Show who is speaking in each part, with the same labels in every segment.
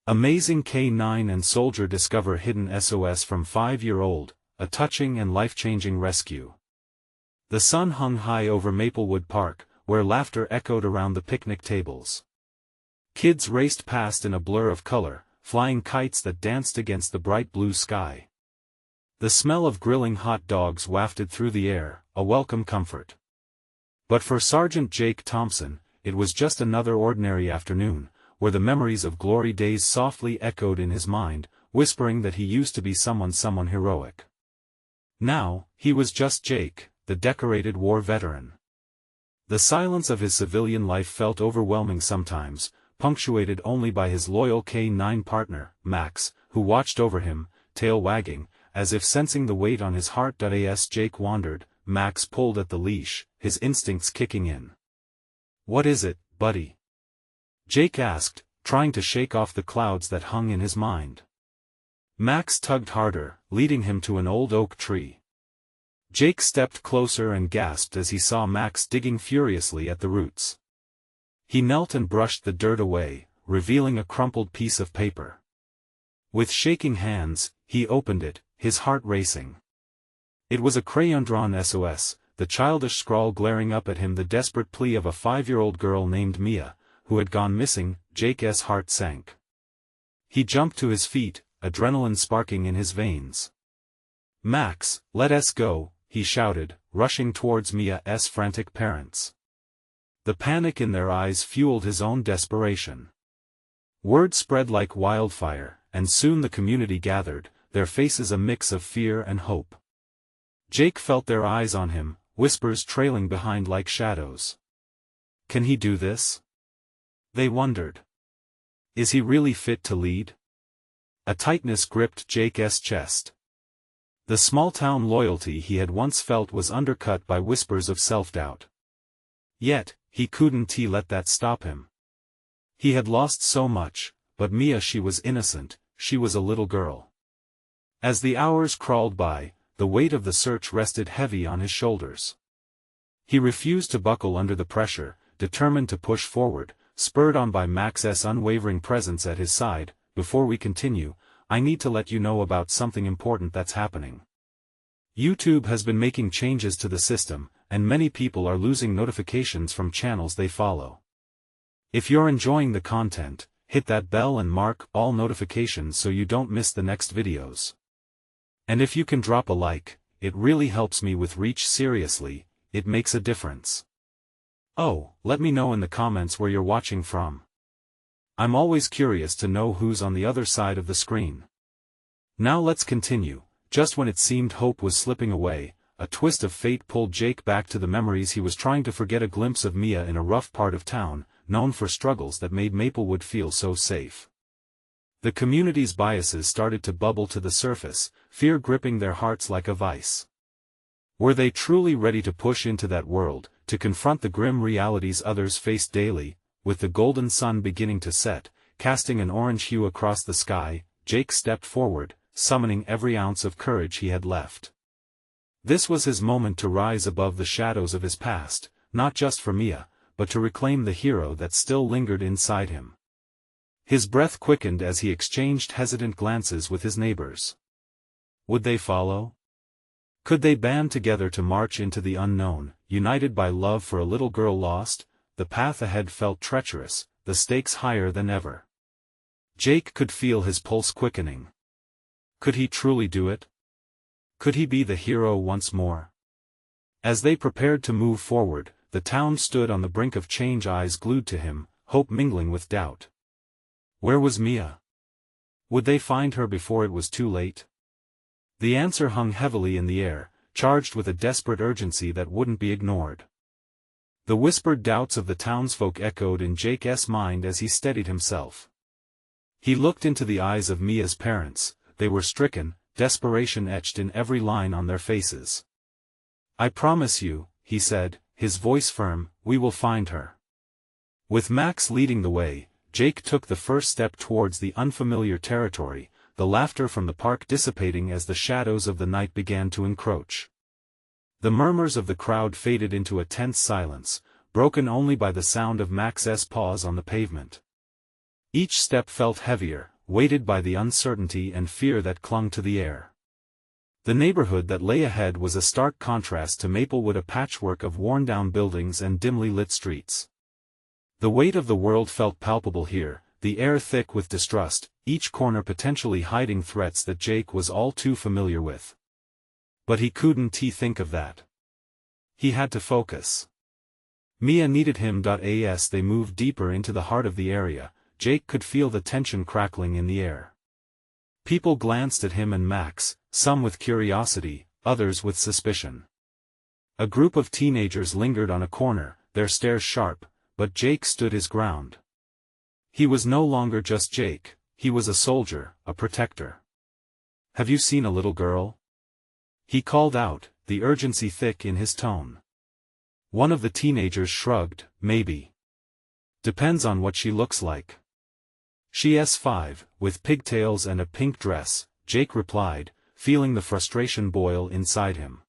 Speaker 1: Amazing K9 and soldier discover hidden SOS from 5-year-old, a touching and life-changing rescue. The sun hung high over Maplewood Park, where laughter echoed around the picnic tables. Kids raced past in a blur of color, flying kites that danced against the bright blue sky. The smell of grilling hot dogs wafted through the air, a welcome comfort. But for Sergeant Jake Thompson, it was just another ordinary afternoon, where the memories of glory days softly echoed in his mind, whispering that he used to be someone heroic. Now, he was just Jake, the decorated war veteran. The silence of his civilian life felt overwhelming sometimes, punctuated only by his loyal K9 partner, Max, who watched over him, tail wagging, as if sensing the weight on his heart. As Jake wandered, Max pulled at the leash, his instincts kicking in. "What is it, buddy?" Jake asked, trying to shake off the clouds that hung in his mind. Max tugged harder, leading him to an old oak tree. Jake stepped closer and gasped as he saw Max digging furiously at the roots. He knelt and brushed the dirt away, revealing a crumpled piece of paper. With shaking hands, he opened it, his heart racing. It was a crayon-drawn SOS, the childish scrawl glaring up at him, the desperate plea of a 5-year-old girl named Mia, who had gone missing. Jake's heart sank. He jumped to his feet, adrenaline sparking in his veins. "Max, let us go," he shouted, rushing towards Mia's frantic parents. The panic in their eyes fueled his own desperation. Word spread like wildfire, and soon the community gathered, their faces a mix of fear and hope. Jake felt their eyes on him, whispers trailing behind like shadows. Can he do this? They wondered. Is he really fit to lead? A tightness gripped Jake's chest. The small-town loyalty he had once felt was undercut by whispers of self-doubt. Yet, he couldn't let that stop him. He had lost so much, but Mia, she was innocent, she was a little girl. As the hours crawled by, the weight of the search rested heavy on his shoulders. He refused to buckle under the pressure, determined to push forward, spurred on by Max's unwavering presence at his side. "Before we continue, I need to let you know about something important that's happening. YouTube has been making changes to the system, and many people are losing notifications from channels they follow. If you're enjoying the content, hit that bell and mark all notifications so you don't miss the next videos. And if you can drop a like, it really helps me with reach. Seriously, it makes a difference. Oh, let me know in the comments where you're watching from. I'm always curious to know who's on the other side of the screen." Now let's continue. Just when it seemed hope was slipping away, a twist of fate pulled Jake back to the memories he was trying to forget. A glimpse of Mia in a rough part of town, known for struggles that made Maplewood feel so safe. The community's biases started to bubble to the surface, fear gripping their hearts like a vice. Were they truly ready to push into that world, to confront the grim realities others faced daily? With the golden sun beginning to set, casting an orange hue across the sky, Jake stepped forward, summoning every ounce of courage he had left. This was his moment to rise above the shadows of his past, not just for Mia, but to reclaim the hero that still lingered inside him. His breath quickened as he exchanged hesitant glances with his neighbors. Would they follow? Could they band together to march into the unknown, united by love for a little girl lost? The path ahead felt treacherous, the stakes higher than ever. Jake could feel his pulse quickening. Could he truly do it? Could he be the hero once more? As they prepared to move forward, the town stood on the brink of change, eyes glued to him, hope mingling with doubt. Where was Mia? Would they find her before it was too late? The answer hung heavily in the air, charged with a desperate urgency that wouldn't be ignored. The whispered doubts of the townsfolk echoed in Jake's mind as he steadied himself. He looked into the eyes of Mia's parents. They were stricken, desperation etched in every line on their faces. "I promise you," he said, his voice firm, "we will find her." With Max leading the way, Jake took the first step towards the unfamiliar territory, the laughter from the park dissipating as the shadows of the night began to encroach. The murmurs of the crowd faded into a tense silence, broken only by the sound of Max's paws on the pavement. Each step felt heavier, weighted by the uncertainty and fear that clung to the air. The neighborhood that lay ahead was a stark contrast to Maplewood, a patchwork of worn-down buildings and dimly lit streets. The weight of the world felt palpable here, the air thick with distrust, each corner potentially hiding threats that Jake was all too familiar with. But he couldn't think of that. He had to focus. Mia needed him. As they moved deeper into the heart of the area, Jake could feel the tension crackling in the air. People glanced at him and Max, some with curiosity, others with suspicion. A group of teenagers lingered on a corner, their stares sharp, but Jake stood his ground. He was no longer just Jake, he was a soldier, a protector. "Have you seen a little girl?" he called out, the urgency thick in his tone. One of the teenagers shrugged, "Maybe. Depends on what she looks like." "She's 5, with pigtails and a pink dress," Jake replied, feeling the frustration boil inside him.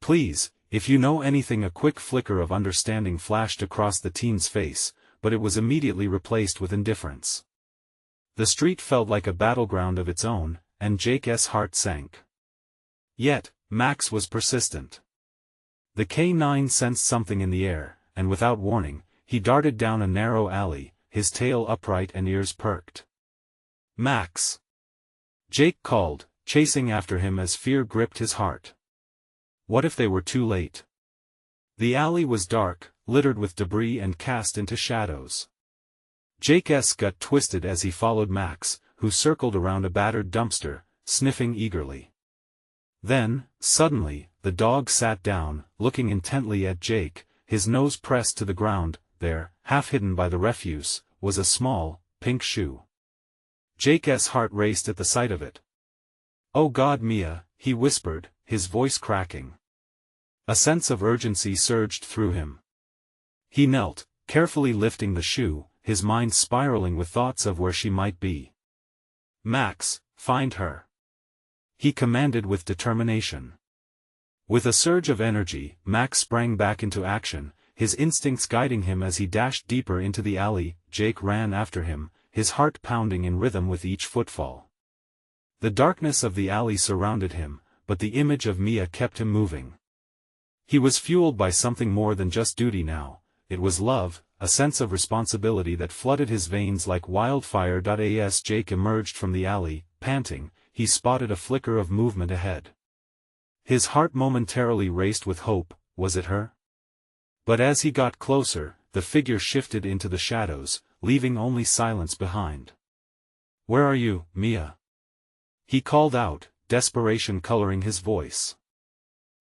Speaker 1: "Please, if you know anything." A quick flicker of understanding flashed across the teen's face, but it was immediately replaced with indifference. The street felt like a battleground of its own, and Jake's heart sank. Yet, Max was persistent. The K9 sensed something in the air, and without warning, he darted down a narrow alley, his tail upright and ears perked. "Max!" Jake called, chasing after him as fear gripped his heart. What if they were too late? The alley was dark, littered with debris and cast into shadows. Jake's gut twisted as he followed Max, who circled around a battered dumpster, sniffing eagerly. Then, suddenly, the dog sat down, looking intently at Jake, his nose pressed to the ground. There, half hidden by the refuse, was a small, pink shoe. Jake's heart raced at the sight of it. "Oh God, Mia," he whispered, his voice cracking. A sense of urgency surged through him. He knelt, carefully lifting the shoe, his mind spiraling with thoughts of where she might be. "Max, find her," he commanded with determination. With a surge of energy, Max sprang back into action, his instincts guiding him as he dashed deeper into the alley. Jake ran after him, his heart pounding in rhythm with each footfall. The darkness of the alley surrounded him, but the image of Mia kept him moving. He was fueled by something more than just duty now, it was love, a sense of responsibility that flooded his veins like wildfire. As Jake emerged from the alley, panting, he spotted a flicker of movement ahead. His heart momentarily raced with hope. Was it her? But as he got closer, the figure shifted into the shadows, leaving only silence behind. "Where are you, Mia?" he called out, desperation coloring his voice.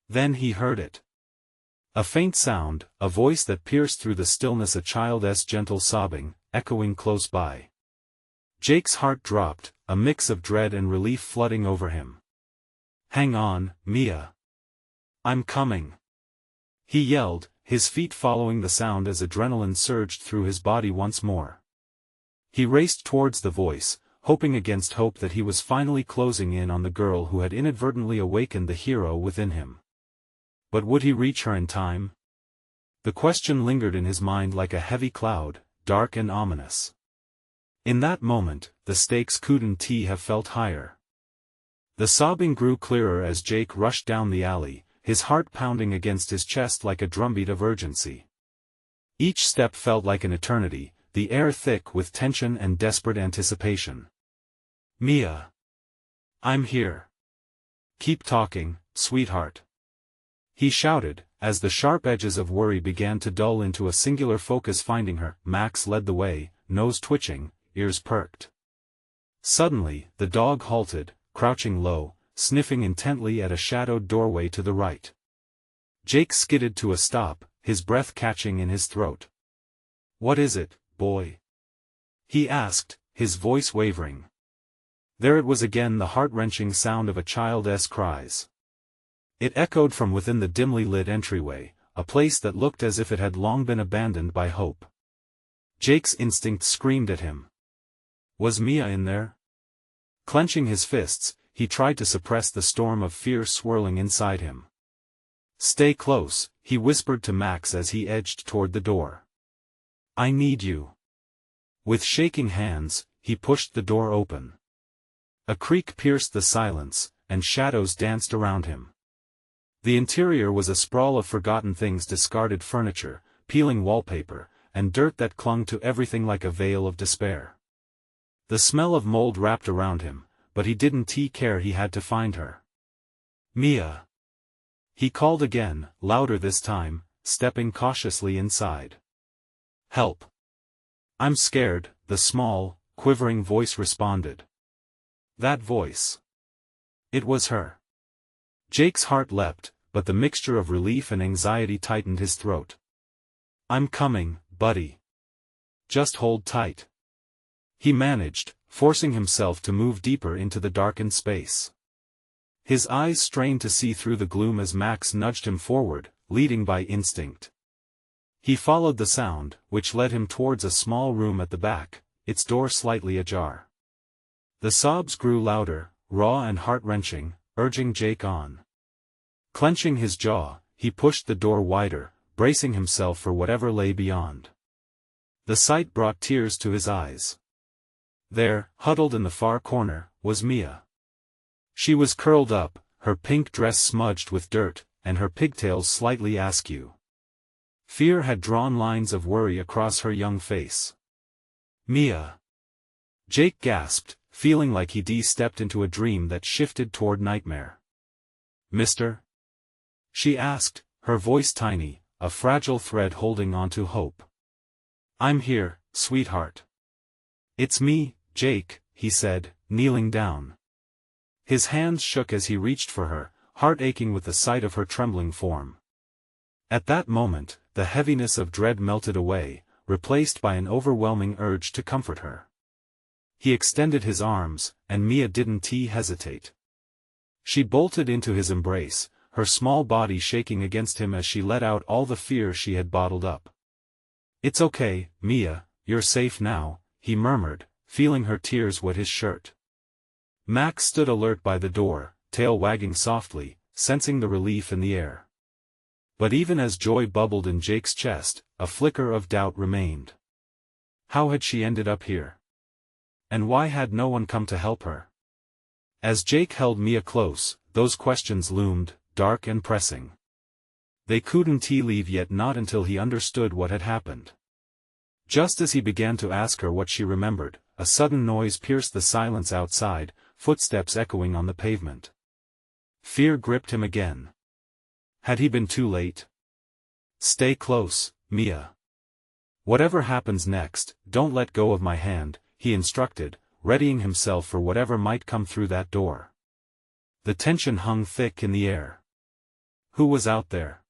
Speaker 1: Then he heard it. A faint sound, a voice that pierced through the stillness, a child's gentle sobbing, echoing close by. Jake's heart dropped, a mix of dread and relief flooding over him. "Hang on, Mia. I'm coming," he yelled, his feet following the sound as adrenaline surged through his body once more. He raced towards the voice, hoping against hope that he was finally closing in on the girl who had inadvertently awakened the hero within him. But would he reach her in time? The question lingered in his mind like a heavy cloud, dark and ominous. In that moment, the stakes couldn't have felt higher. The sobbing grew clearer as Jake rushed down the alley, his heart pounding against his chest like a drumbeat of urgency. Each step felt like an eternity, the air thick with tension and desperate anticipation. "Mia. I'm here. Keep talking, sweetheart," he shouted, as the sharp edges of worry began to dull into a singular focus. Finding her, Max led the way, nose twitching, ears perked. Suddenly, the dog halted, crouching low, sniffing intently at a shadowed doorway to the right. Jake skidded to a stop, his breath catching in his throat. "What is it, boy?" he asked, his voice wavering. There it was again, the heart-wrenching sound of a child's cries. It echoed from within the dimly lit entryway, a place that looked as if it had long been abandoned by hope. Jake's instinct screamed at him. Was Mia in there? Clenching his fists, he tried to suppress the storm of fear swirling inside him. "Stay close," he whispered to Max as he edged toward the door. "I need you." With shaking hands, he pushed the door open. A creak pierced the silence, and shadows danced around him. The interior was a sprawl of forgotten things, discarded furniture, peeling wallpaper, and dirt that clung to everything like a veil of despair. The smell of mold wrapped around him, but he didn't care. He had to find her. Mia. He called again, louder this time, stepping cautiously inside. Help. I'm scared, the small, quivering voice responded. That voice. It was her. Jake's heart leapt, but the mixture of relief and anxiety tightened his throat. I'm coming, buddy. Just hold tight. He managed, forcing himself to move deeper into the darkened space. His eyes strained to see through the gloom as Max nudged him forward, leading by instinct. He followed the sound, which led him towards a small room at the back, its door slightly ajar. The sobs grew louder, raw and heart-wrenching, urging Jake on. Clenching his jaw, he pushed the door wider, bracing himself for whatever lay beyond. The sight brought tears to his eyes. There, huddled in the far corner, was Mia. She was curled up, her pink dress smudged with dirt, and her pigtails slightly askew. Fear had drawn lines of worry across her young face. Mia. Jake gasped, feeling like he'd stepped into a dream that shifted toward nightmare. Mister? She asked, her voice tiny, a fragile thread holding onto hope. I'm here, sweetheart. It's me, Jake, he said, kneeling down. His hands shook as he reached for her, heart aching with the sight of her trembling form. At that moment, the heaviness of dread melted away, replaced by an overwhelming urge to comfort her. He extended his arms, and Mia didn't hesitate. She bolted into his embrace, her small body shaking against him as she let out all the fear she had bottled up. It's okay, Mia, you're safe now, he murmured, feeling her tears wet his shirt. Max stood alert by the door, tail wagging softly, sensing the relief in the air. But even as joy bubbled in Jake's chest, a flicker of doubt remained. How had she ended up here? And why had no one come to help her? As Jake held Mia close, those questions loomed, dark and pressing. They couldn't leave yet, not until he understood what had happened. Just as he began to ask her what she remembered, a sudden noise pierced the silence outside, footsteps echoing on the pavement. Fear gripped him again. Had he been too late? Stay close, Mia. Whatever happens next, don't let go of my hand, he instructed, readying himself for whatever might come through that door. The tension hung thick in the air. Who was out there?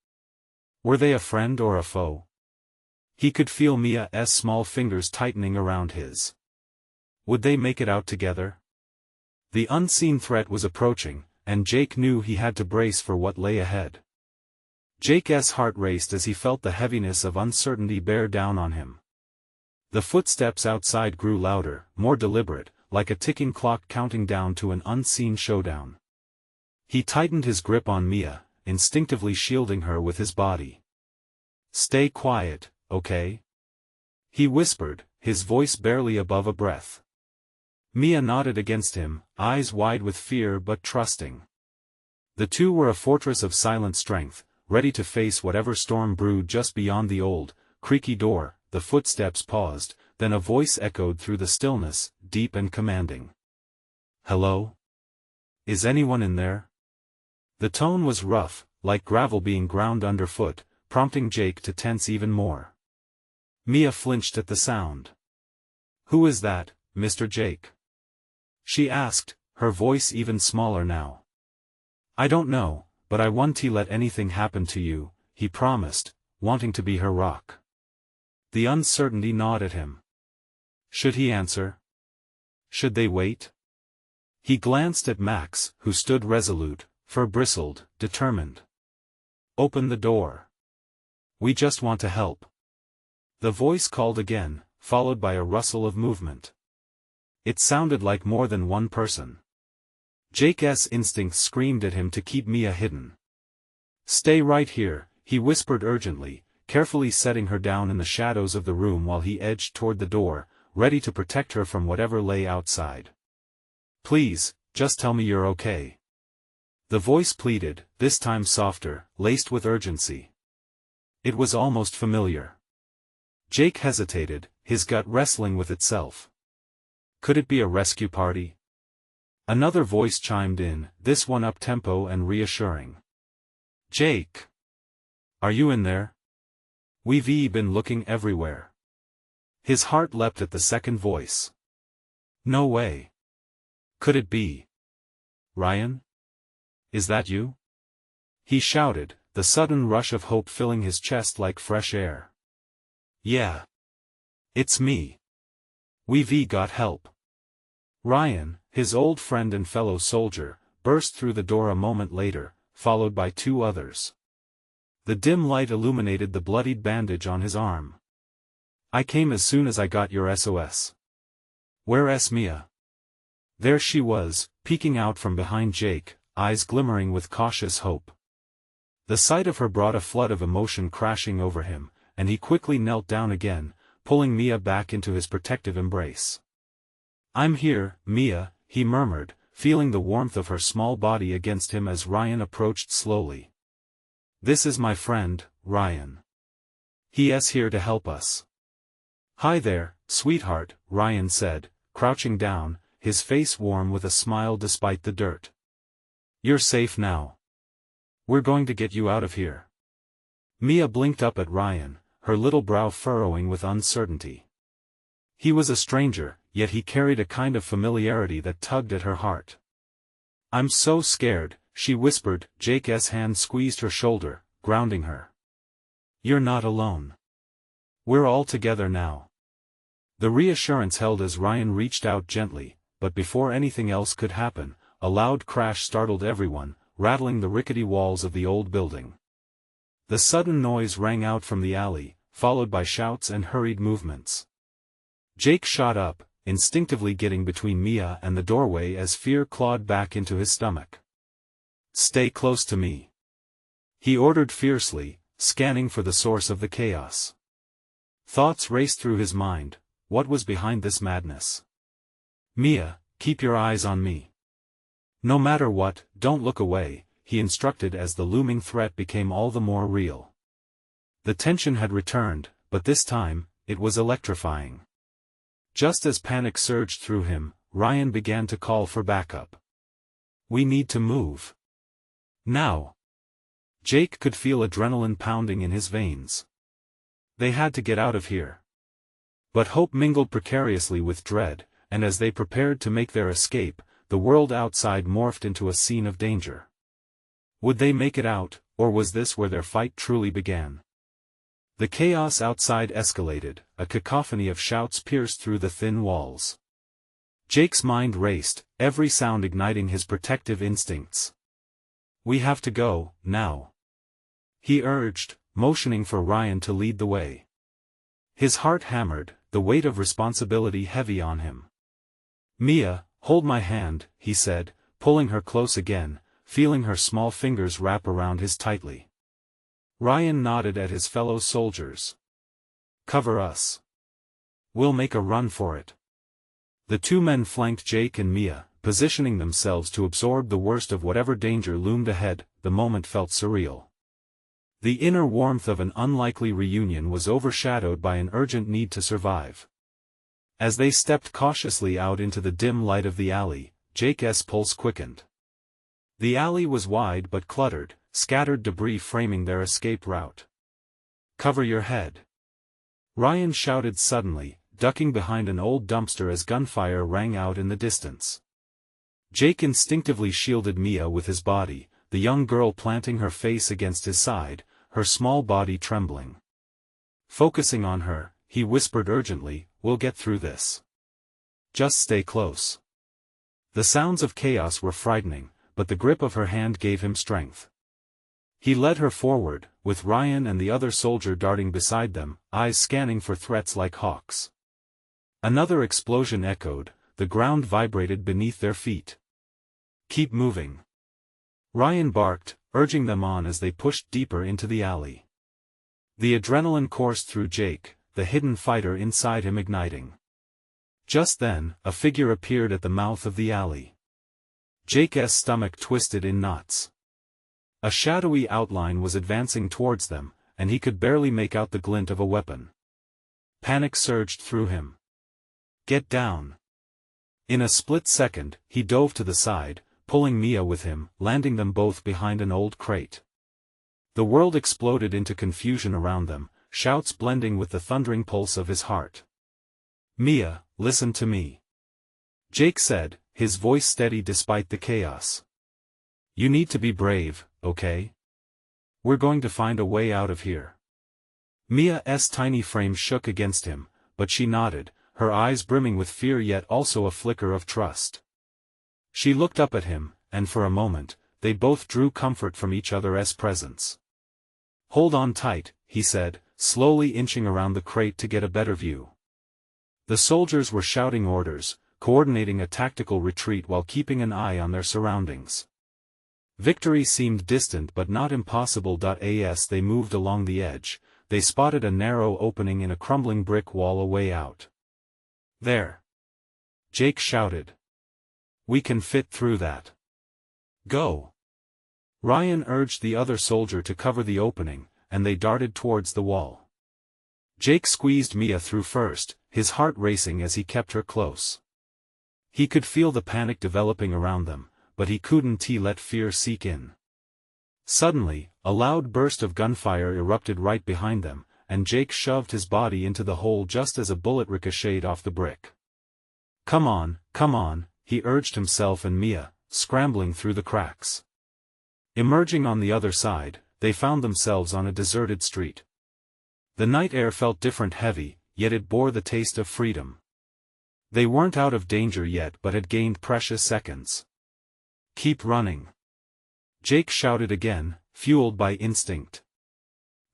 Speaker 1: Were they a friend or a foe? He could feel Mia's small fingers tightening around his. Would they make it out together? The unseen threat was approaching, and Jake knew he had to brace for what lay ahead. Jake's heart raced as he felt the heaviness of uncertainty bear down on him. The footsteps outside grew louder, more deliberate, like a ticking clock counting down to an unseen showdown. He tightened his grip on Mia, instinctively shielding her with his body. Stay quiet, okay? He whispered, his voice barely above a breath. Mia nodded against him, eyes wide with fear but trusting. The two were a fortress of silent strength, ready to face whatever storm brewed just beyond the old, creaky door. The footsteps paused, then a voice echoed through the stillness, deep and commanding. Hello? Is anyone in there? The tone was rough, like gravel being ground underfoot, prompting Jake to tense even more. Mia flinched at the sound. Who is that, Mr. Jake? She asked, her voice even smaller now. I don't know, but I won't let anything happen to you, he promised, wanting to be her rock. The uncertainty gnawed at him. Should he answer? Should they wait? He glanced at Max, who stood resolute, fur bristled, determined. Open the door. We just want to help. The voice called again, followed by a rustle of movement. It sounded like more than one person. Jake's instincts screamed at him to keep Mia hidden. Stay right here, he whispered urgently, carefully setting her down in the shadows of the room while he edged toward the door, ready to protect her from whatever lay outside. "Please, just tell me you're okay." The voice pleaded, this time softer, laced with urgency. It was almost familiar. Jake hesitated, his gut wrestling with itself. Could it be a rescue party? Another voice chimed in, this one up-tempo and reassuring. "Jake! Are you in there? We've been looking everywhere." His heart leapt at the second voice. No way. Could it be? "Ryan? Is that you?" He shouted, the sudden rush of hope filling his chest like fresh air. "Yeah. It's me. We've got help." Ryan, his old friend and fellow soldier, burst through the door a moment later, followed by two others. The dim light illuminated the bloodied bandage on his arm. "I came as soon as I got your SOS. Where's Mia?" There she was, peeking out from behind Jake, eyes glimmering with cautious hope. The sight of her brought a flood of emotion crashing over him, and he quickly knelt down again, pulling Mia back into his protective embrace. "I'm here, Mia," he murmured, feeling the warmth of her small body against him as Ryan approached slowly. "This is my friend, Ryan. He's here to help us." "Hi there, sweetheart," Ryan said, crouching down, his face warm with a smile despite the dirt. "You're safe now. We're going to get you out of here." Mia blinked up at Ryan, her little brow furrowing with uncertainty. He was a stranger, yet he carried a kind of familiarity that tugged at her heart. "I'm so scared," she whispered. Jake's hand squeezed her shoulder, grounding her. "You're not alone. We're all together now." The reassurance held as Ryan reached out gently, but before anything else could happen, a loud crash startled everyone, rattling the rickety walls of the old building. The sudden noise rang out from the alley, followed by shouts and hurried movements. Jake shot up, instinctively getting between Mia and the doorway as fear clawed back into his stomach. "Stay close to me," he ordered fiercely, scanning for the source of the chaos. Thoughts raced through his mind. What was behind this madness? "Mia, keep your eyes on me. No matter what, don't look away," he instructed as the looming threat became all the more real. The tension had returned, but this time, it was electrifying. Just as panic surged through him, Ryan began to call for backup. "We need to move. Now." Jake could feel adrenaline pounding in his veins. They had to get out of here. But hope mingled precariously with dread, and as they prepared to make their escape, the world outside morphed into a scene of danger. Would they make it out, or was this where their fight truly began? The chaos outside escalated, a cacophony of shouts pierced through the thin walls. Jake's mind raced, every sound igniting his protective instincts. "We have to go, now," he urged, motioning for Ryan to lead the way. His heart hammered, the weight of responsibility heavy on him. "Mia, hold my hand," he said, pulling her close again, feeling her small fingers wrap around his tightly. Ryan nodded at his fellow soldiers. "Cover us. We'll make a run for it." The two men flanked Jake and Mia, positioning themselves to absorb the worst of whatever danger loomed ahead. The moment felt surreal. The inner warmth of an unlikely reunion was overshadowed by an urgent need to survive. As they stepped cautiously out into the dim light of the alley, Jake's pulse quickened. The alley was wide but cluttered, scattered debris framing their escape route. "Cover your head," Ryan shouted suddenly, ducking behind an old dumpster as gunfire rang out in the distance. Jake instinctively shielded Mia with his body, the young girl planting her face against his side, her small body trembling. Focusing on her, he whispered urgently, "We'll get through this. Just stay close." The sounds of chaos were frightening, but the grip of her hand gave him strength. He led her forward, with Ryan and the other soldier darting beside them, eyes scanning for threats like hawks. Another explosion echoed, the ground vibrated beneath their feet. "Keep moving," Ryan barked, urging them on as they pushed deeper into the alley. The adrenaline coursed through Jake, the hidden fighter inside him igniting. Just then, a figure appeared at the mouth of the alley. Jake's stomach twisted in knots. A shadowy outline was advancing towards them, and he could barely make out the glint of a weapon. Panic surged through him. "Get down!" In a split second, he dove to the side, pulling Mia with him, landing them both behind an old crate. The world exploded into confusion around them, shouts blending with the thundering pulse of his heart. "Mia, listen to me," Jake said, his voice steady despite the chaos. "You need to be brave, okay? We're going to find a way out of here." Mia's tiny frame shook against him, but she nodded, her eyes brimming with fear yet also a flicker of trust. She looked up at him, and for a moment, they both drew comfort from each other's presence. "Hold on tight," he said, slowly inching around the crate to get a better view. The soldiers were shouting orders, coordinating a tactical retreat while keeping an eye on their surroundings. Victory seemed distant but not impossible. As they moved along the edge, they spotted a narrow opening in a crumbling brick wall a way out. "There!" Jake shouted. "We can fit through that. Go!" Ryan urged the other soldier to cover the opening, and they darted towards the wall. Jake squeezed Mia through first, his heart racing as he kept her close. He could feel the panic developing around them, but he couldn't let fear seep in. Suddenly, a loud burst of gunfire erupted right behind them, and Jake shoved his body into the hole just as a bullet ricocheted off the brick. Come on," he urged himself and Mia, scrambling through the cracks. Emerging on the other side, they found themselves on a deserted street. The night air felt different, heavy, yet it bore the taste of freedom. They weren't out of danger yet but had gained precious seconds. "Keep running," Jake shouted again, fueled by instinct.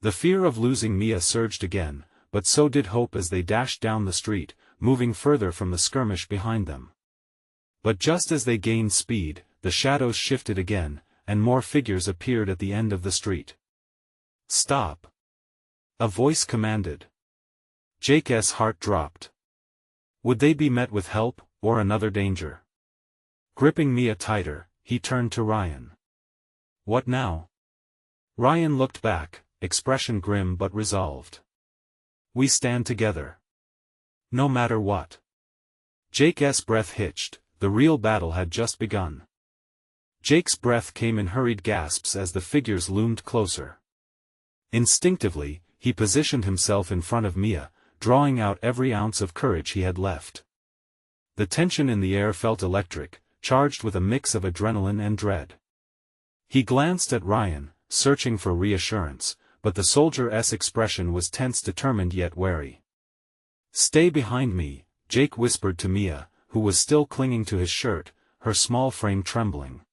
Speaker 1: The fear of losing Mia surged again, but so did hope as they dashed down the street, moving further from the skirmish behind them. But just as they gained speed, the shadows shifted again, and more figures appeared at the end of the street. "Stop!" a voice commanded. Jake's heart dropped. Would they be met with help, or another danger? Gripping Mia tighter, he turned to Ryan. "What now?" Ryan looked back, expression grim but resolved. "We stand together. No matter what." Jake's breath hitched, the real battle had just begun. Jake's breath came in hurried gasps as the figures loomed closer. Instinctively, he positioned himself in front of Mia, drawing out every ounce of courage he had left. The tension in the air felt electric, charged with a mix of adrenaline and dread. He glanced at Ryan, searching for reassurance, but the soldier's expression was tense, determined yet wary. "Stay behind me," Jake whispered to Mia, who was still clinging to his shirt, her small frame trembling.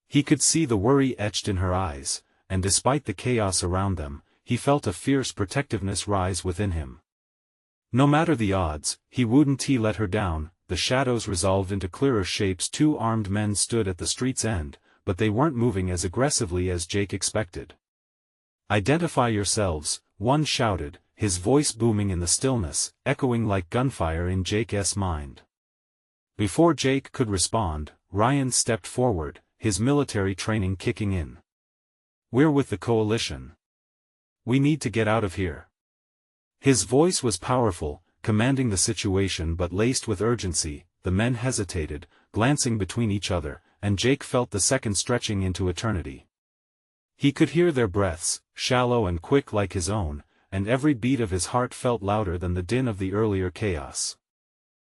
Speaker 1: He could see the worry etched in her eyes, and despite the chaos around them, he felt a fierce protectiveness rise within him. No matter the odds, he wouldn't let her down. The shadows resolved into clearer shapes. Two armed men stood at the street's end, but they weren't moving as aggressively as Jake expected. "Identify yourselves," one shouted, his voice booming in the stillness, echoing like gunfire in Jake's mind. Before Jake could respond, Ryan stepped forward, his military training kicking in. "We're with the coalition. We need to get out of here." His voice was powerful, commanding the situation but laced with urgency. The men hesitated, glancing between each other, and Jake felt the seconds stretching into eternity. He could hear their breaths, shallow and quick like his own, and every beat of his heart felt louder than the din of the earlier chaos.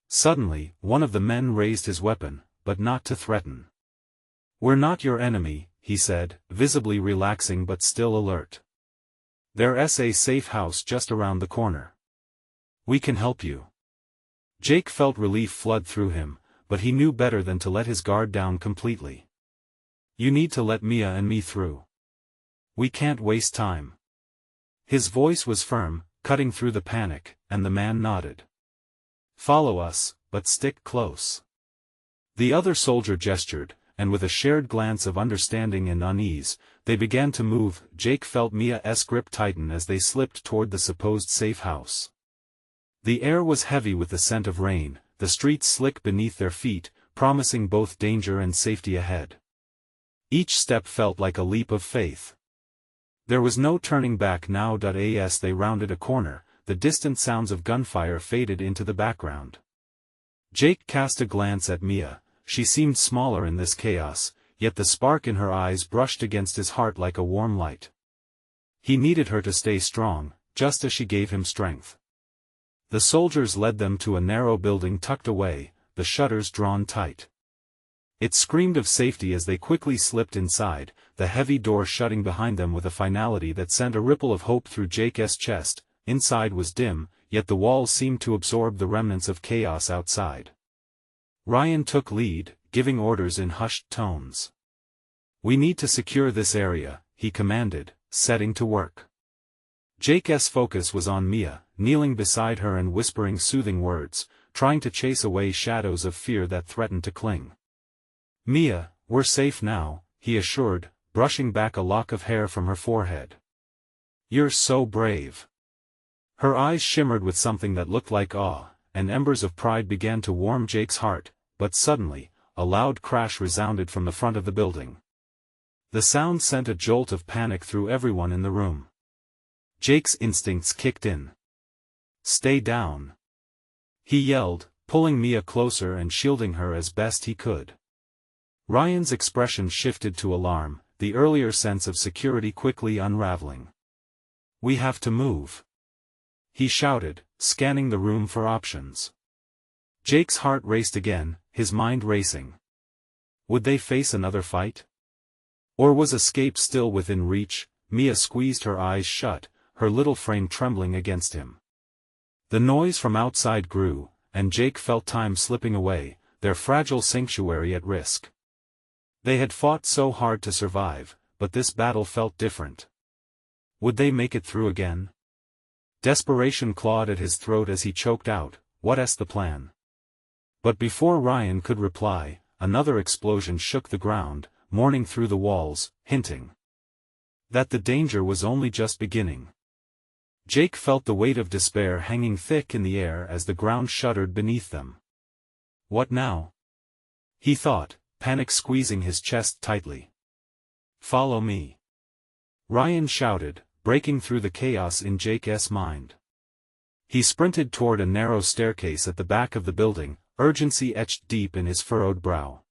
Speaker 1: Suddenly, one of the men raised his weapon, but not to threaten. "We're not your enemy," he said, visibly relaxing but still alert. "There's a safe house just around the corner. We can help you." Jake felt relief flood through him, but he knew better than to let his guard down completely. "You need to let Mia and me through. We can't waste time." His voice was firm, cutting through the panic, and the man nodded. "Follow us, but stick close." The other soldier gestured, and with a shared glance of understanding and unease, they began to move. Jake felt Mia's grip tighten as they slipped toward the supposed safe house. The air was heavy with the scent of rain, the streets slick beneath their feet, promising both danger and safety ahead. Each step felt like a leap of faith. There was no turning back now. As they rounded a corner, the distant sounds of gunfire faded into the background. Jake cast a glance at Mia. She seemed smaller in this chaos, yet the spark in her eyes brushed against his heart like a warm light. He needed her to stay strong, just as she gave him strength. The soldiers led them to a narrow building tucked away, the shutters drawn tight. It screamed of safety as they quickly slipped inside, the heavy door shutting behind them with a finality that sent a ripple of hope through Jake's chest. Inside was dim, yet the walls seemed to absorb the remnants of chaos outside. Ryan took lead, giving orders in hushed tones. "We need to secure this area," he commanded, setting to work. Jake's focus was on Mia, kneeling beside her and whispering soothing words, trying to chase away shadows of fear that threatened to cling. "Mia, we're safe now," he assured, brushing back a lock of hair from her forehead. "You're so brave." Her eyes shimmered with something that looked like awe, and embers of pride began to warm Jake's heart, but suddenly, a loud crash resounded from the front of the building. The sound sent a jolt of panic through everyone in the room. Jake's instincts kicked in. "Stay down," he yelled, pulling Mia closer and shielding her as best he could. Ryan's expression shifted to alarm, the earlier sense of security quickly unraveling. "We have to move," he shouted, scanning the room for options. Jake's heart raced again, his mind racing. Would they face another fight? Or was escape still within reach? Mia squeezed her eyes shut, her little frame trembling against him. The noise from outside grew, and Jake felt time slipping away, their fragile sanctuary at risk. They had fought so hard to survive, but this battle felt different. Would they make it through again? Desperation clawed at his throat as he choked out, "What's the plan?" But before Ryan could reply, another explosion shook the ground, mourning through the walls, hinting that the danger was only just beginning. Jake felt the weight of despair hanging thick in the air as the ground shuddered beneath them. "What now?" he thought, panic squeezing his chest tightly. "Follow me," Ryan shouted, breaking through the chaos in Jake's mind. He sprinted toward a narrow staircase at the back of the building, urgency etched deep in his furrowed brow.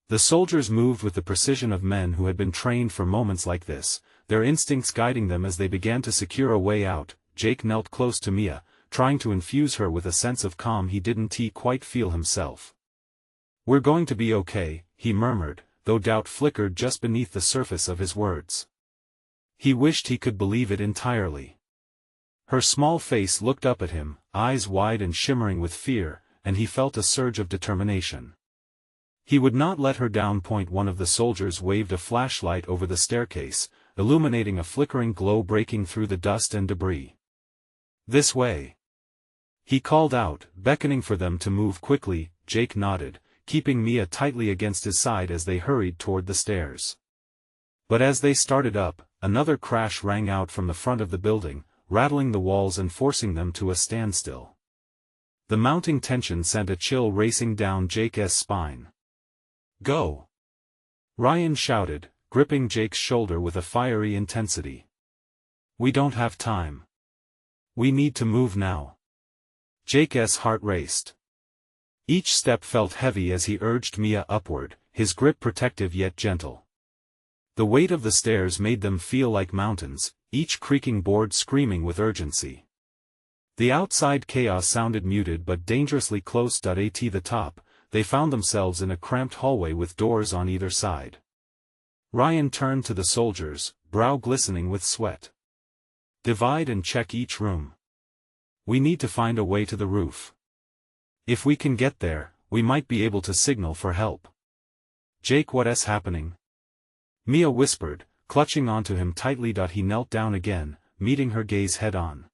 Speaker 1: The soldiers moved with the precision of men who had been trained for moments like this, their instincts guiding them as they began to secure a way out. Jake knelt close to Mia, trying to infuse her with a sense of calm he didn't quite feel himself. "We're going to be okay," he murmured, though doubt flickered just beneath the surface of his words. He wished he could believe it entirely. Her small face looked up at him, eyes wide and shimmering with fear, and he felt a surge of determination. He would not let her down. One of the soldiers waved a flashlight over the staircase, illuminating a flickering glow breaking through the dust and debris. "This way," he called out, beckoning for them to move quickly. Jake nodded, keeping Mia tightly against his side as they hurried toward the stairs. But as they started up, another crash rang out from the front of the building, rattling the walls and forcing them to a standstill. The mounting tension sent a chill racing down Jake's spine. "Go!" Ryan shouted, gripping Jake's shoulder with a fiery intensity. "We don't have time. We need to move now." Jake's heart raced. Each step felt heavy as he urged Mia upward, his grip protective yet gentle. The weight of the stairs made them feel like mountains, each creaking board screaming with urgency. The outside chaos sounded muted but dangerously close. At the top, they found themselves in a cramped hallway with doors on either side. Ryan turned to the soldiers, brow glistening with sweat. "Divide and check each room. We need to find a way to the roof. If we can get there, we might be able to signal for help." "Jake, what's happening?" Mia whispered, clutching onto him tightly. He knelt down again, meeting her gaze head-on.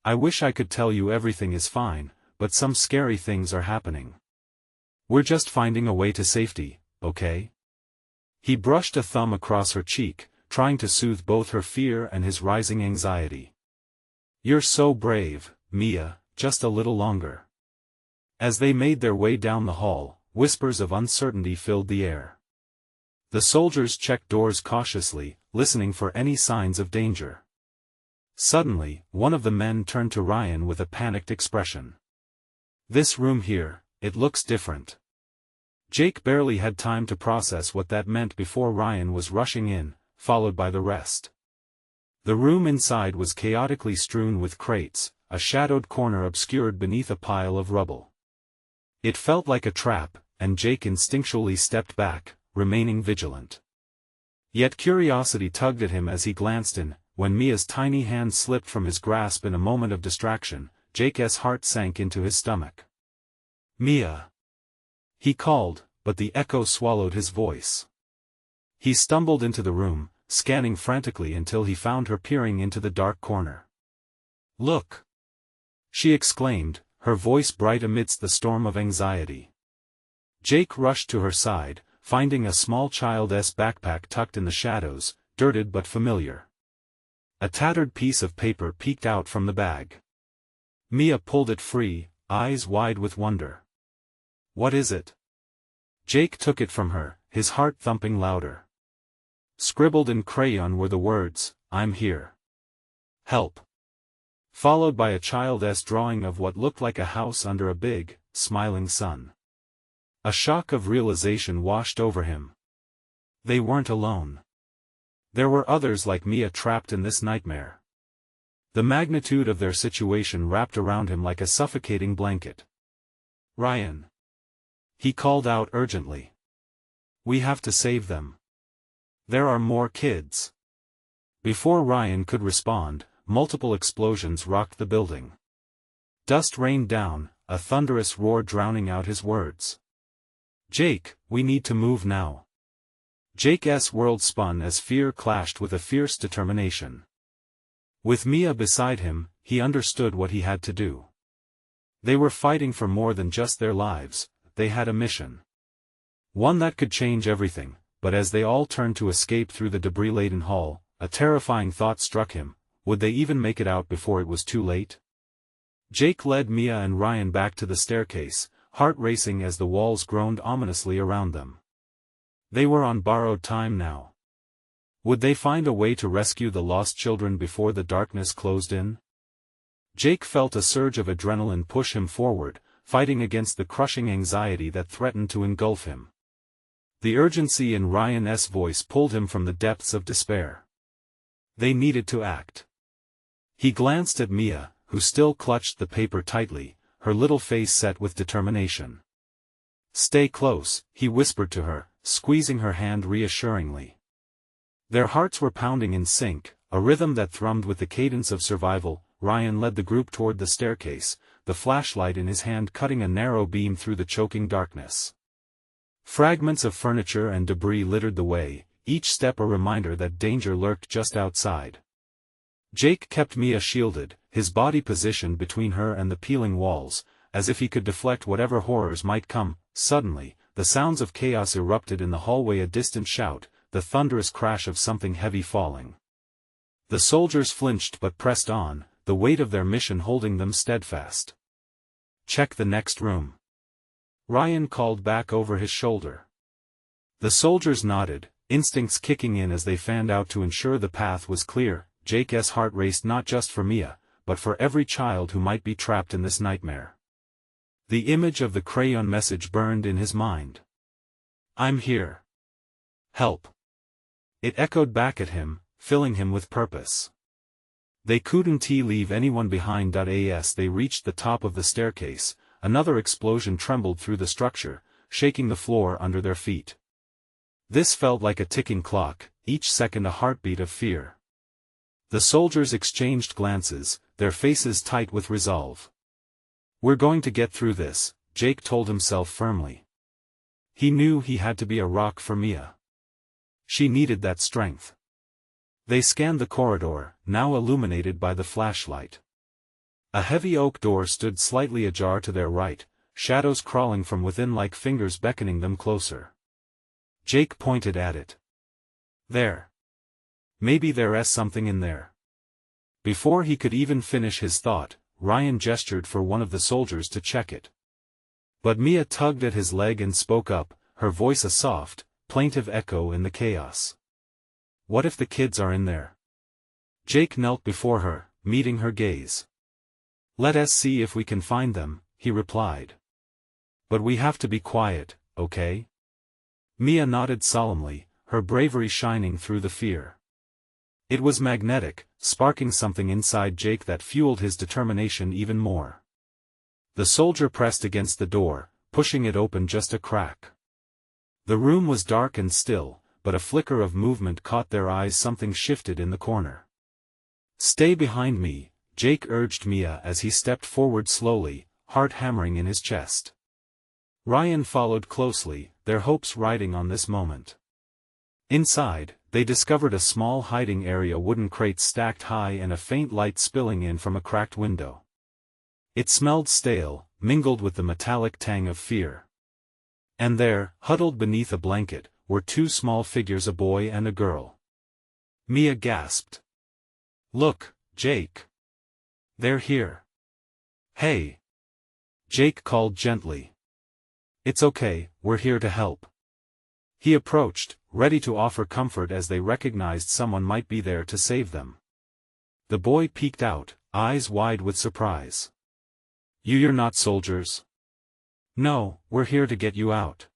Speaker 1: "I wish I could tell you everything is fine, but some scary things are happening. We're just finding a way to safety, okay?" He brushed a thumb across her cheek, trying to soothe both her fear and his rising anxiety. "You're so brave, Mia," just a little longer. As they made their way down the hall, whispers of uncertainty filled the air. The soldiers checked doors cautiously, listening for any signs of danger. Suddenly, one of the men turned to Ryan with a panicked expression. "This room here, it looks different." Jake barely had time to process what that meant before Ryan was rushing in, followed by the rest. The room inside was chaotically strewn with crates, a shadowed corner obscured beneath a pile of rubble. It felt like a trap, and Jake instinctually stepped back, remaining vigilant. Yet curiosity tugged at him as he glanced in. When Mia's tiny hand slipped from his grasp in a moment of distraction, Jake's heart sank into his stomach. "Mia!" he called, but the echo swallowed his voice. He stumbled into the room, scanning frantically until he found her peering into the dark corner. "Look!" she exclaimed, her voice bright amidst the storm of anxiety. Jake rushed to her side, finding a small child's backpack tucked in the shadows, dirted but familiar. A tattered piece of paper peeked out from the bag. Mia pulled it free, eyes wide with wonder. "What is it?" Jake took it from her, his heart thumping louder. Scribbled in crayon were the words, "I'm here. Help." Followed by a child's drawing of what looked like a house under a big, smiling sun. A shock of realization washed over him. They weren't alone. There were others like Mia trapped in this nightmare. The magnitude of their situation wrapped around him like a suffocating blanket. "Ryan!" he called out urgently. "We have to save them. There are more kids." Before Ryan could respond, multiple explosions rocked the building. Dust rained down, a thunderous roar drowning out his words. "Jake, we need to move now." Jake's world spun as fear clashed with a fierce determination. With Mia beside him, he understood what he had to do. They were fighting for more than just their lives, they had a mission. One that could change everything, but as they all turned to escape through the debris-laden hall, a terrifying thought struck him: would they even make it out before it was too late? Jake led Mia and Ryan back to the staircase, heart racing as the walls groaned ominously around them. They were on borrowed time now. Would they find a way to rescue the lost children before the darkness closed in? Jake felt a surge of adrenaline push him forward, fighting against the crushing anxiety that threatened to engulf him. The urgency in Ryan's voice pulled him from the depths of despair. They needed to act. He glanced at Mia, who still clutched the paper tightly, her little face set with determination. "Stay close," he whispered to her, squeezing her hand reassuringly. Their hearts were pounding in sync, a rhythm that thrummed with the cadence of survival. Ryan led the group toward the staircase, the flashlight in his hand cutting a narrow beam through the choking darkness. Fragments of furniture and debris littered the way, each step a reminder that danger lurked just outside. Jake kept Mia shielded, his body positioned between her and the peeling walls, as if he could deflect whatever horrors might come. Suddenly, the sounds of chaos erupted in the hallway, a distant shout, the thunderous crash of something heavy falling. The soldiers flinched but pressed on, the weight of their mission holding them steadfast. "Check the next room," Ryan called back over his shoulder. The soldiers nodded, instincts kicking in as they fanned out to ensure the path was clear. Jake's heart raced not just for Mia, but for every child who might be trapped in this nightmare. The image of the crayon message burned in his mind. "I'm here. Help." It echoed back at him, filling him with purpose. They couldn't leave anyone behind. As they reached the top of the staircase, another explosion trembled through the structure, shaking the floor under their feet. This felt like a ticking clock, each second a heartbeat of fear. The soldiers exchanged glances, their faces tight with resolve. "We're going to get through this," Jake told himself firmly. He knew he had to be a rock for Mia. She needed that strength. They scanned the corridor, now illuminated by the flashlight. A heavy oak door stood slightly ajar to their right, shadows crawling from within like fingers beckoning them closer. Jake pointed at it. "There. Maybe there's something in there." Before he could even finish his thought, Ryan gestured for one of the soldiers to check it. But Mia tugged at his leg and spoke up, her voice a soft, plaintive echo in the chaos. "What if the kids are in there?" Jake knelt before her, meeting her gaze. "Let us see if we can find them," he replied. "But we have to be quiet, okay?" Mia nodded solemnly, her bravery shining through the fear. It was magnetic, sparking something inside Jake that fueled his determination even more. The soldier pressed against the door, pushing it open just a crack. The room was dark and still, but a flicker of movement caught their eyes. Something shifted in the corner. "Stay behind me," Jake urged Mia as he stepped forward slowly, heart hammering in his chest. Ryan followed closely, their hopes riding on this moment. Inside, they discovered a small hiding area, wooden crates stacked high and a faint light spilling in from a cracked window. It smelled stale, mingled with the metallic tang of fear. And there, huddled beneath a blanket, were two small figures, a boy and a girl. Mia gasped. "Look, Jake. They're here." "Hey." Jake called gently. "It's okay, we're here to help." He approached, ready to offer comfort as they recognized someone might be there to save them. The boy peeked out, eyes wide with surprise. You're not soldiers?" "No, we're here to get you out."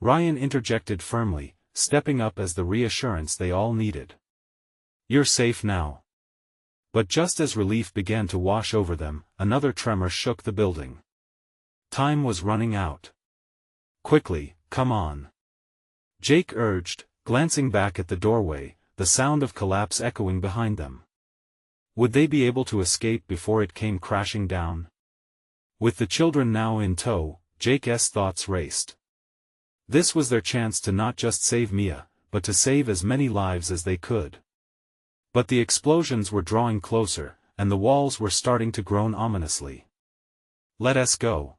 Speaker 1: Ryan interjected firmly, stepping up as the reassurance they all needed. "You're safe now." But just as relief began to wash over them, another tremor shook the building. Time was running out. "Quickly, come on," Jake urged, glancing back at the doorway, the sound of collapse echoing behind them. Would they be able to escape before it came crashing down? With the children now in tow, Jake's thoughts raced. This was their chance to not just save Mia, but to save as many lives as they could. But the explosions were drawing closer, and the walls were starting to groan ominously. "Let us go,"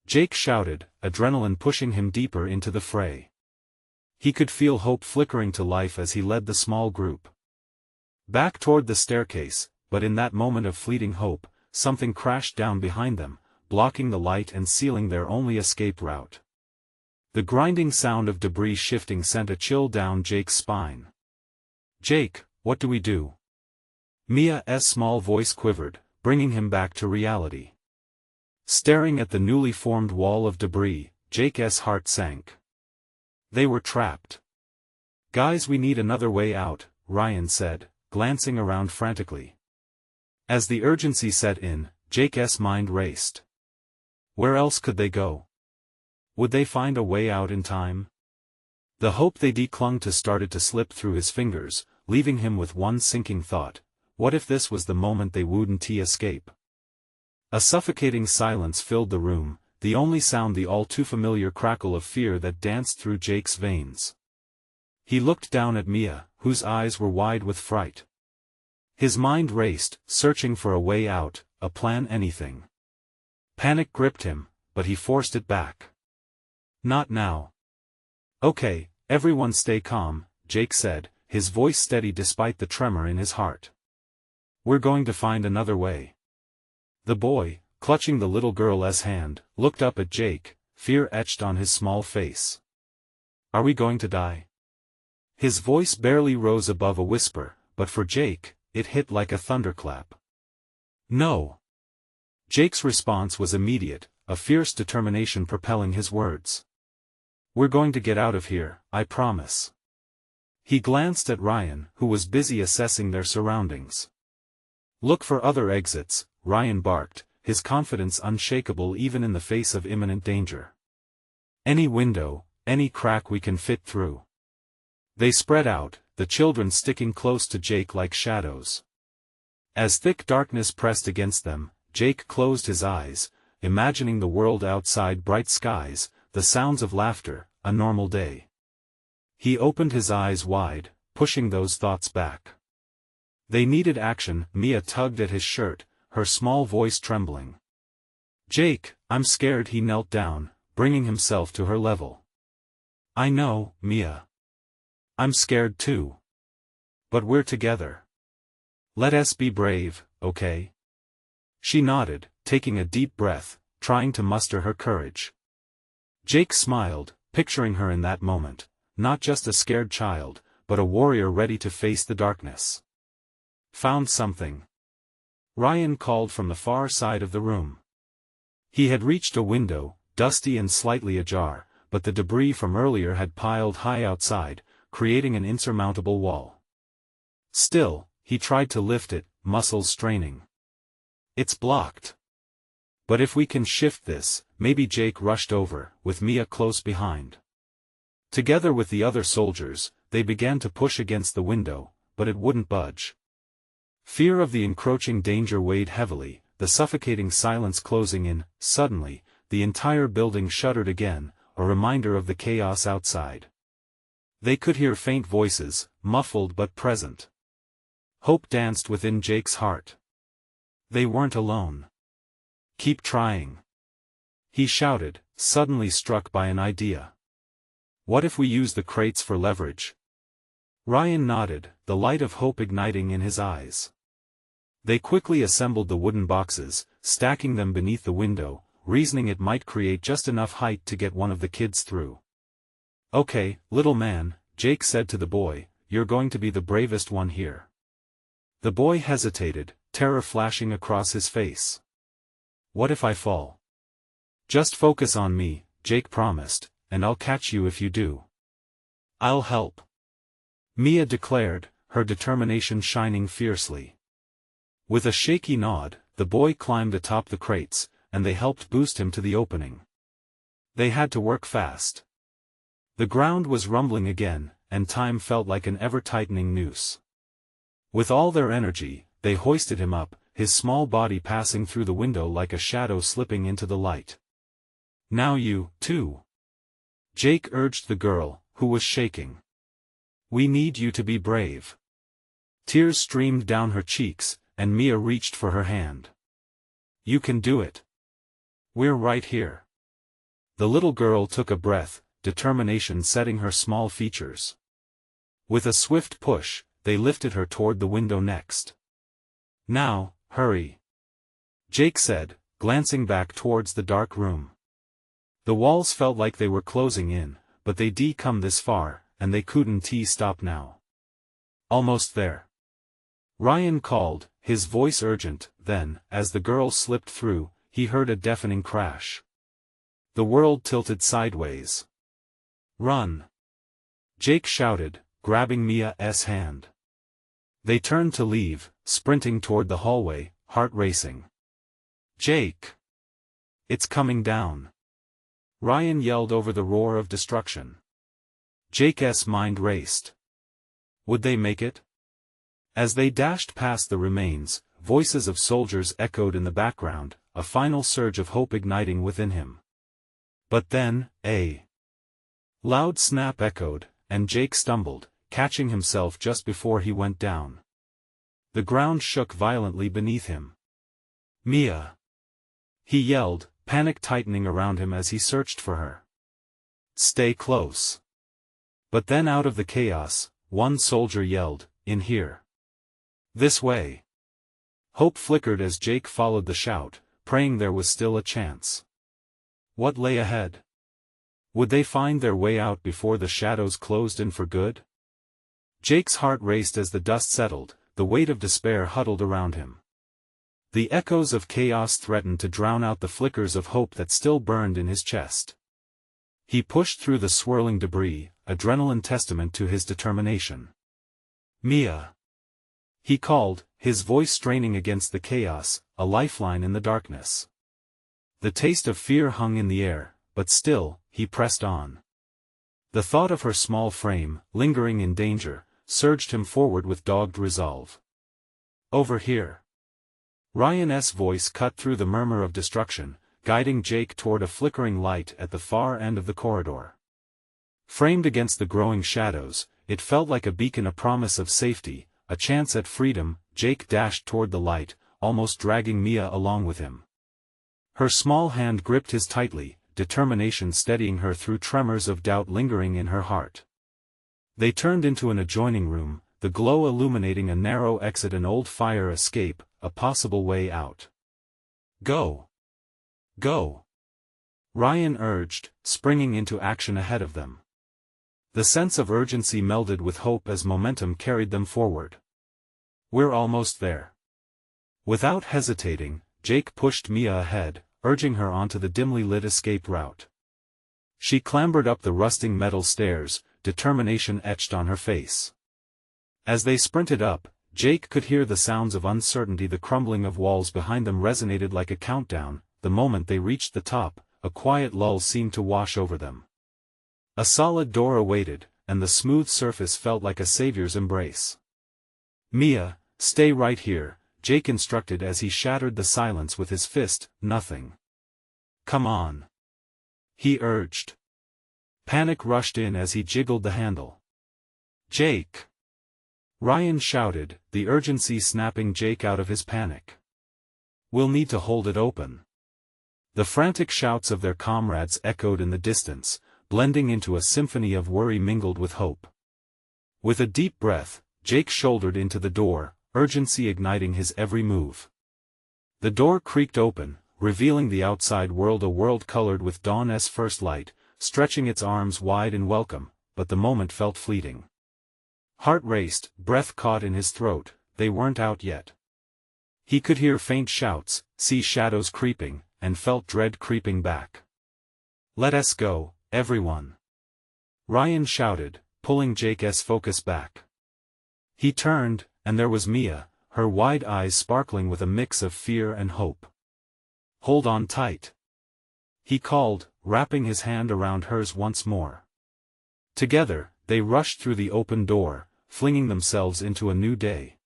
Speaker 1: Jake shouted, adrenaline pushing him deeper into the fray. He could feel hope flickering to life as he led the small group back toward the staircase, but in that moment of fleeting hope, something crashed down behind them, blocking the light and sealing their only escape route. The grinding sound of debris shifting sent a chill down Jake's spine. "Jake, what do we do?" Mia's small voice quivered, bringing him back to reality. Staring at the newly formed wall of debris, Jake's heart sank. They were trapped. "Guys, we need another way out," Ryan said, glancing around frantically. As the urgency set in, Jake's mind raced. Where else could they go? Would they find a way out in time? The hope they clung to started to slip through his fingers, leaving him with one sinking thought: what if this was the moment they wouldn't escape? A suffocating silence filled the room, the only sound the all-too-familiar crackle of fear that danced through Jake's veins. He looked down at Mia, whose eyes were wide with fright. His mind raced, searching for a way out, a plan, anything. Panic gripped him, but he forced it back. "Not now." "Okay, everyone stay calm," Jake said, his voice steady despite the tremor in his heart. "We're going to find another way." The boy, clutching the little girl's hand, looked up at Jake, fear etched on his small face. "Are we going to die?" His voice barely rose above a whisper, but for Jake, it hit like a thunderclap. "No." Jake's response was immediate, a fierce determination propelling his words. "We're going to get out of here, I promise." He glanced at Ryan, who was busy assessing their surroundings. "Look for other exits," Ryan barked, his confidence unshakable even in the face of imminent danger. "Any window, any crack we can fit through." They spread out, the children sticking close to Jake like shadows. As thick darkness pressed against them, Jake closed his eyes, imagining the world outside, bright skies, the sounds of laughter, a normal day. He opened his eyes wide, pushing those thoughts back. They needed action. Mia tugged at his shirt, her small voice trembling. "Jake, I'm scared." He knelt down, bringing himself to her level. "I know, Mia. I'm scared too. But we're together. Let us be brave, okay?" She nodded, taking a deep breath, trying to muster her courage. Jake smiled, picturing her in that moment, not just a scared child, but a warrior ready to face the darkness. Found something? Ryan called from the far side of the room. He had reached a window, dusty and slightly ajar, but the debris from earlier had piled high outside, creating an insurmountable wall. Still, he tried to lift it, muscles straining. It's blocked. But if we can shift this, maybe. Jake rushed over, with Mia close behind. Together with the other soldiers, they began to push against the window, but it wouldn't budge. Fear of the encroaching danger weighed heavily, the suffocating silence closing in. Suddenly, the entire building shuddered again, a reminder of the chaos outside. They could hear faint voices, muffled but present. Hope danced within Jake's heart. They weren't alone. Keep trying. He shouted, suddenly struck by an idea. What if we use the crates for leverage? Ryan nodded, the light of hope igniting in his eyes. They quickly assembled the wooden boxes, stacking them beneath the window, reasoning it might create just enough height to get one of the kids through. Okay, little man, Jake said to the boy, you're going to be the bravest one here. The boy hesitated, terror flashing across his face. What if I fall? Just focus on me, Jake promised, and I'll catch you if you do. I'll help. Mia declared, her determination shining fiercely. With a shaky nod, the boy climbed atop the crates, and they helped boost him to the opening. They had to work fast. The ground was rumbling again, and time felt like an ever-tightening noose. With all their energy, they hoisted him up, his small body passing through the window like a shadow slipping into the light. Now you, too. Jake urged the girl, who was shaking. We need you to be brave. Tears streamed down her cheeks, and Mia reached for her hand. You can do it. We're right here. The little girl took a breath, determination setting her small features. With a swift push, they lifted her toward the window next. Now, hurry. Jake said, glancing back towards the dark room. The walls felt like they were closing in, but they'd come this far, and they couldn't stop now. Almost there. Ryan called, his voice urgent, then, as the girl slipped through, he heard a deafening crash. The world tilted sideways. Run! Jake shouted, grabbing Mia's hand. They turned to leave, sprinting toward the hallway, heart racing. Jake! It's coming down! Ryan yelled over the roar of destruction. Jake's mind raced. Would they make it? As they dashed past the remains, voices of soldiers echoed in the background, a final surge of hope igniting within him. But then, a loud snap echoed, and Jake stumbled, catching himself just before he went down. The ground shook violently beneath him. Mia! He yelled, panic tightening around him as he searched for her. Stay close. But then out of the chaos, one soldier yelled, in here. This way. Hope flickered as Jake followed the shout, praying there was still a chance. What lay ahead? Would they find their way out before the shadows closed in for good? Jake's heart raced as the dust settled, the weight of despair huddled around him. The echoes of chaos threatened to drown out the flickers of hope that still burned in his chest. He pushed through the swirling debris, adrenaline testament to his determination. Mia! He called, his voice straining against the chaos, a lifeline in the darkness. The taste of fear hung in the air, but still, he pressed on. The thought of her small frame, lingering in danger, surged him forward with dogged resolve. Over here. Ryan's voice cut through the murmur of destruction, guiding Jake toward a flickering light at the far end of the corridor. Framed against the growing shadows, it felt like a beacon, a promise of safety, a chance at freedom. Jake dashed toward the light, almost dragging Mia along with him. Her small hand gripped his tightly, determination steadying her through tremors of doubt lingering in her heart. They turned into an adjoining room, the glow illuminating a narrow exit, an old fire escape, a possible way out. Go! Go! Ryan urged, springing into action ahead of them. The sense of urgency melded with hope as momentum carried them forward. We're almost there. Without hesitating, Jake pushed Mia ahead, urging her onto the dimly lit escape route. She clambered up the rusting metal stairs, determination etched on her face. As they sprinted up, Jake could hear the sounds of uncertainty. The crumbling of walls behind them resonated like a countdown. The moment they reached the top, a quiet lull seemed to wash over them. A solid door awaited, and the smooth surface felt like a savior's embrace. Mia, stay right here, Jake instructed as he shattered the silence with his fist. Nothing. Come on. He urged. Panic rushed in as he jiggled the handle. Jake! Ryan shouted, the urgency snapping Jake out of his panic. We'll need to hold it open. The frantic shouts of their comrades echoed in the distance, blending into a symphony of worry mingled with hope. With a deep breath, Jake shouldered into the door, urgency igniting his every move. The door creaked open, revealing the outside world, a world colored with dawn's first light, stretching its arms wide in welcome, but the moment felt fleeting. Heart raced, breath caught in his throat. They weren't out yet. He could hear faint shouts, see shadows creeping, and felt dread creeping back. Let us go, everyone! Ryan shouted, pulling Jake's focus back. He turned, and there was Mia, her wide eyes sparkling with a mix of fear and hope. Hold on tight! He called, wrapping his hand around hers once more. Together, they rushed through the open door, flinging themselves into a new day.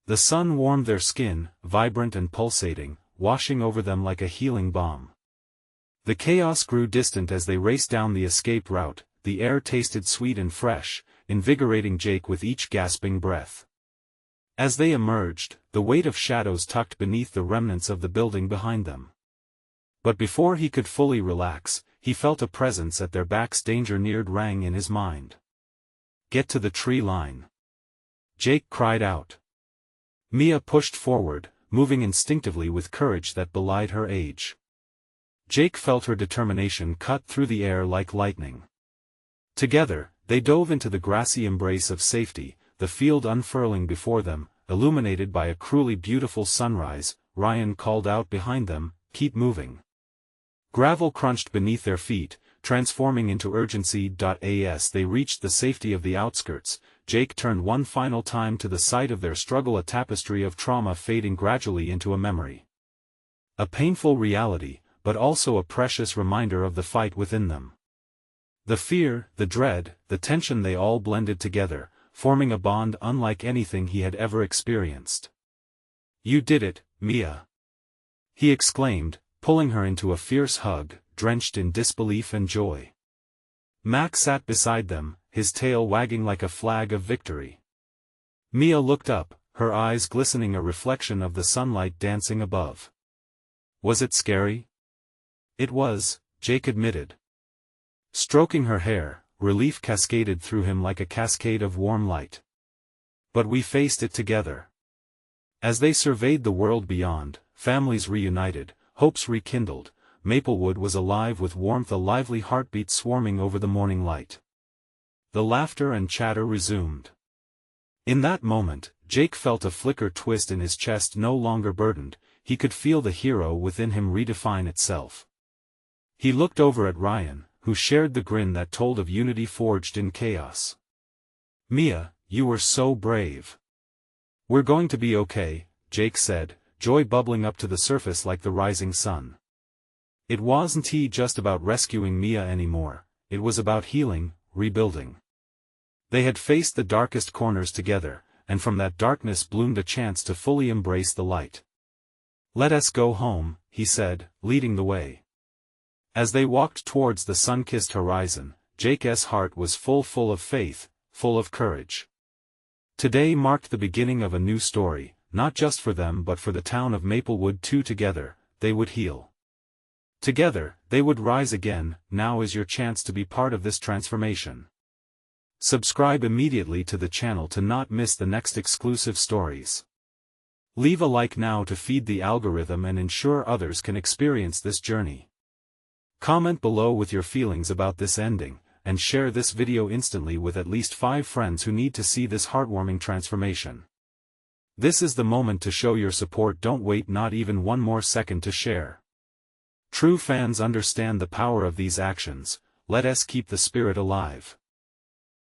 Speaker 1: The sun warmed their skin, vibrant and pulsating, washing over them like a healing balm. The chaos grew distant as they raced down the escape route. The air tasted sweet and fresh, invigorating Jake with each gasping breath. As they emerged, the weight of shadows tucked beneath the remnants of the building behind them. But before he could fully relax, he felt a presence at their backs. Danger neared rang in his mind. Get to the tree line! Jake cried out. Mia pushed forward, moving instinctively with courage that belied her age. Jake felt her determination cut through the air like lightning. Together, they dove into the grassy embrace of safety, the field unfurling before them, illuminated by a cruelly beautiful sunrise. Ryan called out behind them, keep moving. Gravel crunched beneath their feet, transforming into urgency. As they reached the safety of the outskirts, Jake turned one final time to the site of their struggle, a tapestry of trauma fading gradually into a memory. A painful reality, but also a precious reminder of the fight within them. The fear, the dread, the tension, they all blended together, forming a bond unlike anything he had ever experienced. You did it, Mia! He exclaimed, pulling her into a fierce hug, drenched in disbelief and joy. Mac sat beside them, his tail wagging like a flag of victory. Mia looked up, her eyes glistening, a reflection of the sunlight dancing above. Was it scary? It was, Jake admitted. Stroking her hair, relief cascaded through him like a cascade of warm light. But we faced it together. As they surveyed the world beyond, families reunited, hopes rekindled, Maplewood was alive with warmth, a lively heartbeat swarming over the morning light. The laughter and chatter resumed. In that moment, Jake felt a flicker twist in his chest. No longer burdened, he could feel the hero within him redefine itself. He looked over at Ryan, who shared the grin that told of unity forged in chaos. Mia, you were so brave. We're going to be okay, Jake said, joy bubbling up to the surface like the rising sun. It wasn't just about rescuing Mia anymore, it was about healing, rebuilding. They had faced the darkest corners together, and from that darkness bloomed a chance to fully embrace the light. Let us go home, he said, leading the way. As they walked towards the sun-kissed horizon, Jake's heart was full of faith, full of courage. Today marked the beginning of a new story, not just for them but for the town of Maplewood too. Together, they would heal. Together, they would rise again. Now is your chance to be part of this transformation. Subscribe immediately to the channel to not miss the next exclusive stories. Leave a like now to feed the algorithm and ensure others can experience this journey. Comment below with your feelings about this ending, and share this video instantly with at least 5 friends who need to see this heartwarming transformation. This is the moment to show your support. Don't wait not even one more second to share. True fans understand the power of these actions. Let us keep the spirit alive.